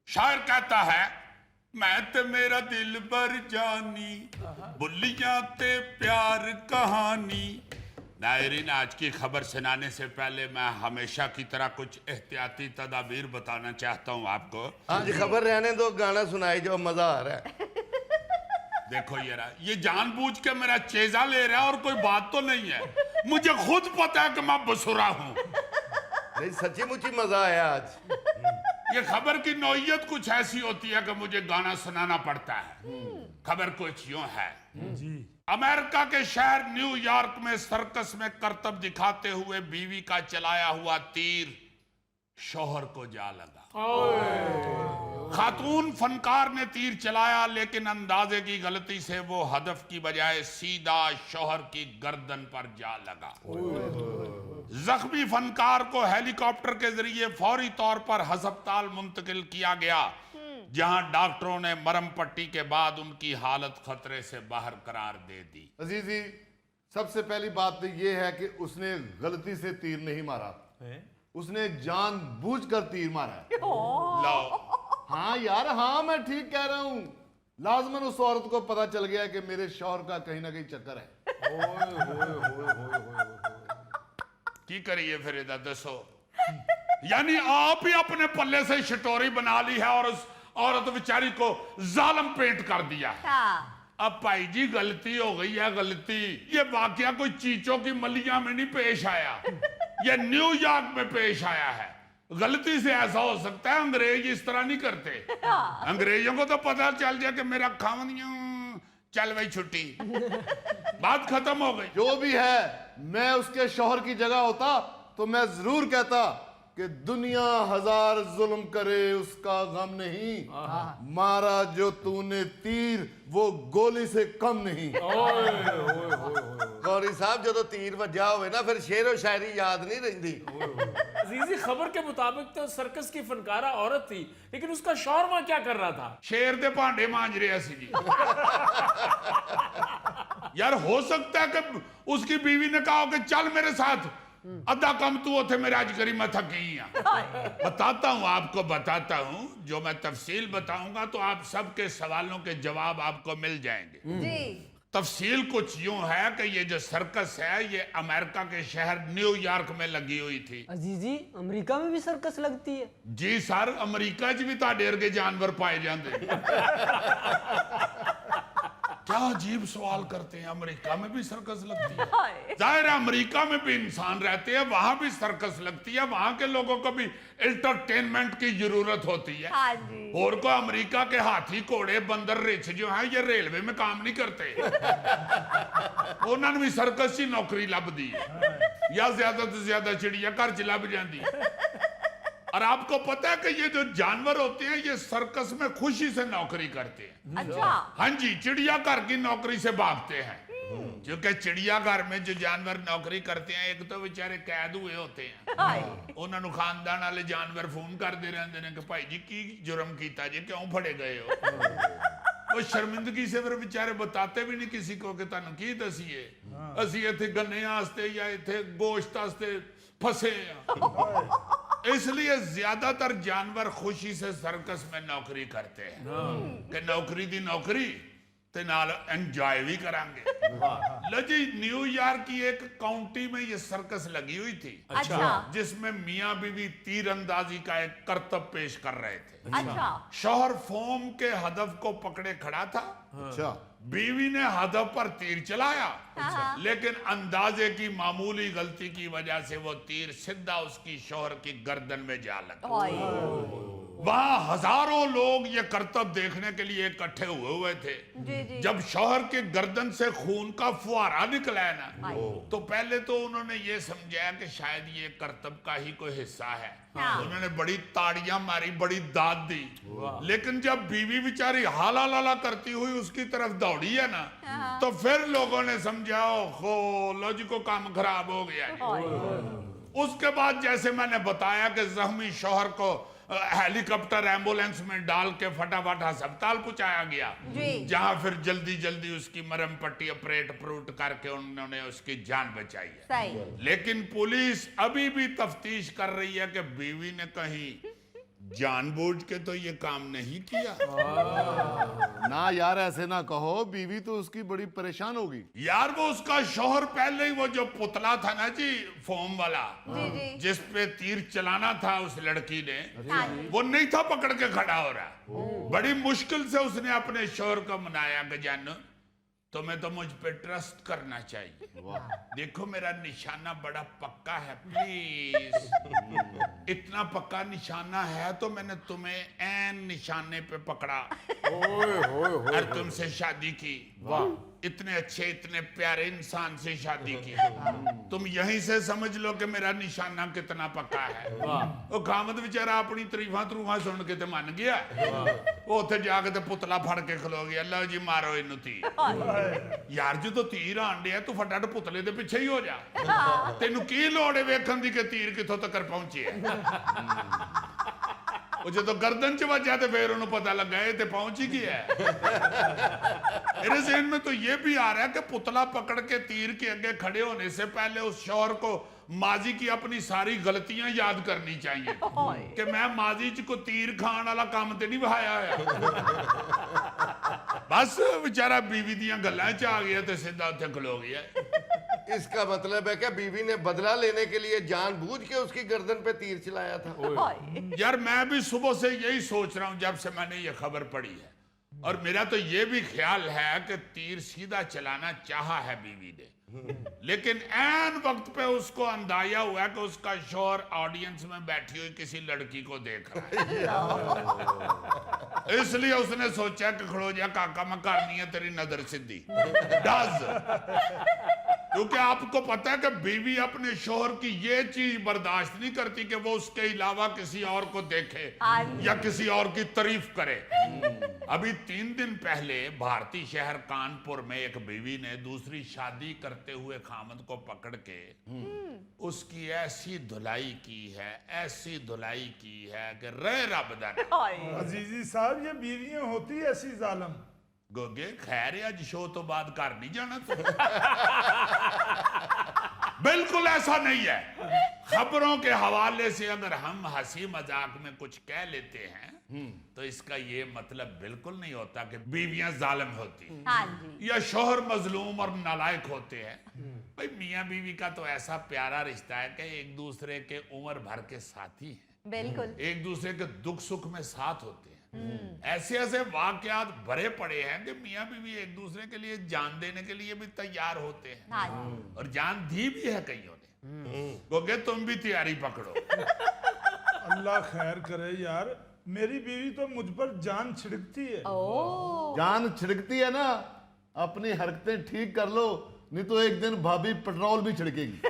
शायर कहता है मैं ते मेरा दिल बर जानी बुल्लियां ते प्यार कहानी। नायरीन, आज की खबर सुनाने से पहले मैं हमेशा की तरह कुछ एहतियाती तदाबीर बताना चाहता हूँ आपको। हाँ जी, खबर रहने दो, गाना सुनाई जो, मजा आ रहा है। देखो ये जानबूझ के मेरा चेजा ले रहा है और कोई बात तो नहीं है। मुझे खुद पता है कि मैं बसुरा हूँ। नहीं, सच्ची मुच्ची मजा आया आज। ये खबर की नौइयत कुछ ऐसी होती है कि मुझे गाना सुनाना पड़ता है। खबर कुछ यूं है जी। अमेरिका के शहर न्यूयॉर्क में सर्कस में करतब दिखाते हुए बीवी का चलाया हुआ तीर शौहर को जा लगा। खातून फनकार ने तीर चलाया, लेकिन अंदाजे की गलती से वो हदफ की बजाय सीधा शौहर की गर्दन पर जा लगा। जख्मी फनकार को हेलीकॉप्टर के जरिए फौरी तौर पर अस्पताल मुंतकिल किया गया, जहां डॉक्टरों ने मरहम पट्टी के बाद उनकी हालत खतरे से बाहर करार दे दी। अजीजी, सबसे पहली बात तो ये है कि उसने गलती से तीर नहीं मारा, उसने जानबूझकर तीर मारा है। लो, हाँ यार, हाँ मैं ठीक कह रहा हूँ। लाजमन उस औरत को पता चल गया कि मेरे शौहर का कहीं ना कहीं चक्कर है। की करिए फिर इधर दसो। यानी आप ही अपने पल्ले से शटोरी बना ली है और उस औरत बेचारी को जालिम पेंट कर दिया है। अब भाई जी, गलती हो गई है, गलती। ये वाकया कोई चीचों की मलिया में नहीं पेश आया, ये न्यूयॉर्क में पेश आया है। गलती से ऐसा हो सकता है, अंग्रेज इस तरह नहीं करते। अंग्रेजों को तो पता चल जाए कि मेरा खावन, चल भाई छुट्टी, बात खत्म हो गई। जो भी है, मैं उसके शौहर की जगह होता तो मैं जरूर कहता कि दुनिया हजार जुल्म करे उसका गम नहीं, मारा जो तूने तीर वो गोली से कम नहीं। गौरी साहब, जो तीर वजा होवे ना, फिर शेर और शायरी याद नहीं रहती। अजीजी, खबर के मुताबिक तो सर्कस की फनकारा औरत थी, लेकिन उसका शौहर वहां क्या कर रहा था? शेर दे भांडे मांज रहे सी जी। यार, हो सकता है कि उसकी बीवी ने कहा कि चल मेरे साथ, अद्धा कम तू उथे मेरा आज करी मैं थकी हूं। बताता हूं आपको, बताता हूं। जो मैं तफसील बताऊंगा तो आप सबके सवालों के जवाब आपको मिल जाएंगे जी। तफसील कुछ यूं है कि ये जो सर्कस है, ये अमेरिका के शहर न्यूयॉर्क में लगी हुई थी। अजीजी, अमेरिका में भी सर्कस लगती है? जी सर, अमेरिका च भी ताडेर के जानवर पाए जाते हैं। क्या अजीब सवाल करते हैं। अमेरिका में भी सर्कस लगती है? जाहिर है, अमेरिका में भी इंसान रहते हैं, वहां भी सर्कस लगती है। वहां के लोगों को भी एंटरटेनमेंट की जरूरत होती है। हाँ जी। और को अमेरिका के हाथी, घोड़े, बंदर, रिछ जो हैं, ये रेलवे में काम नहीं करते। उन्होंने भी सर्कस की नौकरी लभ दी है, या ज्यादा तो ज्यादा चिड़िया घर च लभ जाती। और आपको पता है कि ये जो जानवर होते हैं, ये सर्कस में खुशी से नौकरी करते हैं। अच्छा। हाँ जी, चिड़ियाघर की नौकरी से भागते हैं। क्योंकि चिड़ियाघर में जो जानवर नौकरी करते हैं, एक तो बेचारे कैद हुए होते हैं, उन्होंने खानदान वाले जानवर फोन करते रहते हैं कि भाई जी की जुर्म किया जी, क्यों फड़े गए हो। वो शर्मिंदगी से फिर बेचारे बताते भी नहीं किसी को कि तुहानू की दसीए, असी इत्थे गन्ने वास्ते या इत्थे गोश्त वास्ते फंसे हैं। इसलिए ज्यादातर जानवर खुशी से सर्कस में नौकरी करते हैं कि नौकरी दी नौकरी ते नाल एंजॉय भी करांगे। लो जी, न्यूयॉर्क की एक काउंटी में ये सर्कस लगी हुई थी। अच्छा। जिसमें मियां बीवी तीर अंदाजी का एक करतब पेश कर रहे थे। अच्छा। शौहर फोम के हदफ को पकड़े खड़ा था। अच्छा। बीवी ने हदफ पर तीर चलाया, लेकिन अंदाजे की मामूली गलती की वजह से वो तीर सीधा उसकी शौहर की गर्दन में जा लगा। वहां हजारों लोग ये करतब देखने के लिए इकट्ठे हुए थे। जी जी। जब शौहर की गर्दन से खून का फुहारा निकला है ना, तो पहले तो उन्होंने ये समझा कि शायद ये करतब का ही कोई हिस्सा है। उन्होंने बड़ी ताड़ियां मारी, बड़ी दाद दी। लेकिन जब बीवी बेचारी हाला लाला करती हुई उसकी तरफ दौड़ी है ना, तो फिर लोगों ने समझा ओहो, लो जी को काम खराब हो गया जी। उसके बाद जैसे मैंने बताया कि जख्मी शौहर को हेलीकॉप्टर एम्बुलेंस में डाल के फटाफट अस्पताल पहुंचाया गया, जहां फिर जल्दी जल्दी उसकी मरहम पट्टी ऑपरेट प्रूट करके उन्होंने उसकी जान बचाई है। सही। लेकिन पुलिस अभी भी तफ्तीश कर रही है कि बीवी ने कहीं जानबूझ के तो ये काम नहीं किया। ना यार ऐसे ना कहो, बीवी तो उसकी बड़ी परेशान होगी। यार वो उसका शौहर पहले ही वो जो पुतला था ना जी, फोम वाला, जी जी जिस पे तीर चलाना था उस लड़की ने, हाँ जी वो नहीं था पकड़ के खड़ा हो रहा। बड़ी मुश्किल से उसने अपने शौहर को मनाया कि जानो तुम्हें तो मुझ पे ट्रस्ट करना चाहिए, देखो मेरा निशाना बड़ा पक्का है, प्लीज। इतना पक्का निशाना है तो मैंने तुम्हें ऐन निशाने पे पकड़ा और तुमसे शादी की। इतने अच्छे इतने प्यारे इंसान से शादी की, तुम यहीं से समझ लो कि मेरा निशाना कितना पक्का है। वो खामद बेचारा अपनी तरीफा तरूफा सुन के तो मान गया, वो उथे जाके तो पुतला फड़ के खलो गया, लो जी मारो इनू तीर। यार जो तो तीर आन दिया तू फटाफट पुतले दे पिछे ही हो जा, तेनू की लोड़ है वेखण दी कि तीर किथों तक पहुंचे है। वो जो तो गर्दन च वजया तो फिर उन्हें पता लगा ये तो पहुंच ही गया है। मेरे ज़हन में तो ये भी आ रहा है कि पुतला पकड़ के तीर के आगे खड़े होने से पहले उस शौहर को माजी की अपनी सारी गलतियां याद करनी चाहिए कि मैं माजी च को तीर खान वाला काम तो नहीं बहाया है। बस बेचारा बीवी दियां गल्लां च आ गया तो सीधा उत्थे खलो गया। इसका मतलब है कि बीवी ने बदला लेने के लिए जानबूझ के उसकी गर्दन पे तीर चलाया था। यार मैं भी सुबह से यही सोच रहा हूं जब से मैंने ये खबर पढ़ी है, और मेरा तो ये भी ख्याल है कि तीर सीधा चलाना चाहा है बीवी ने, लेकिन ऐन वक्त पे उसको अंदाजा हुआ कि उसका शौहर ऑडियंस में बैठी हुई किसी लड़की को देख रहा है, इसलिए उसने सोचा कि खड़ो जा काका मैं करनी है तेरी नजर सीधी डज। क्योंकि आपको पता है कि बीवी अपने शौहर की ये चीज बर्दाश्त नहीं करती कि वो उसके अलावा किसी और को देखे या किसी और की तारीफ करे। अभी 3 दिन पहले भारतीय शहर कानपुर में एक बीवी ने दूसरी शादी करते हुए खामद को पकड़ के उसकी ऐसी धुलाई की है, ऐसी धुलाई की है कि रे रब दा नाम। अजीजी साहब ये बीवियां होती ऐसी जालम। गोगे खैर है आज शो तो बाद घर नहीं जाना तो। बिल्कुल ऐसा नहीं है। खबरों के हवाले से अगर हम हंसी मजाक में कुछ कह लेते हैं तो इसका ये मतलब बिल्कुल नहीं होता कि बीवियां जालिम होती हाँ जी या शौहर मजलूम और नालायक होते हैं। भाई मियां बीवी का तो ऐसा प्यारा रिश्ता है कि एक दूसरे के उम्र भर के साथी हैं, बिल्कुल एक दूसरे के दुख सुख में साथ होते हैं। ऐसे ऐसे वाकयात भरे पड़े हैं कि मियां बीवी एक दूसरे के लिए जान देने के लिए भी तैयार होते हैं, हाँ जी और जान दी भी है कईयों ने। गोगे तुम भी तैयारी पकड़ो। अल्लाह खैर करे यार, मेरी बीवी तो मुझ पर जान छिड़कती है। जान छिड़कती है ना, अपनी हरकतें ठीक कर लो, नहीं तो एक दिन भाभी पेट्रोल भी छिड़केगी।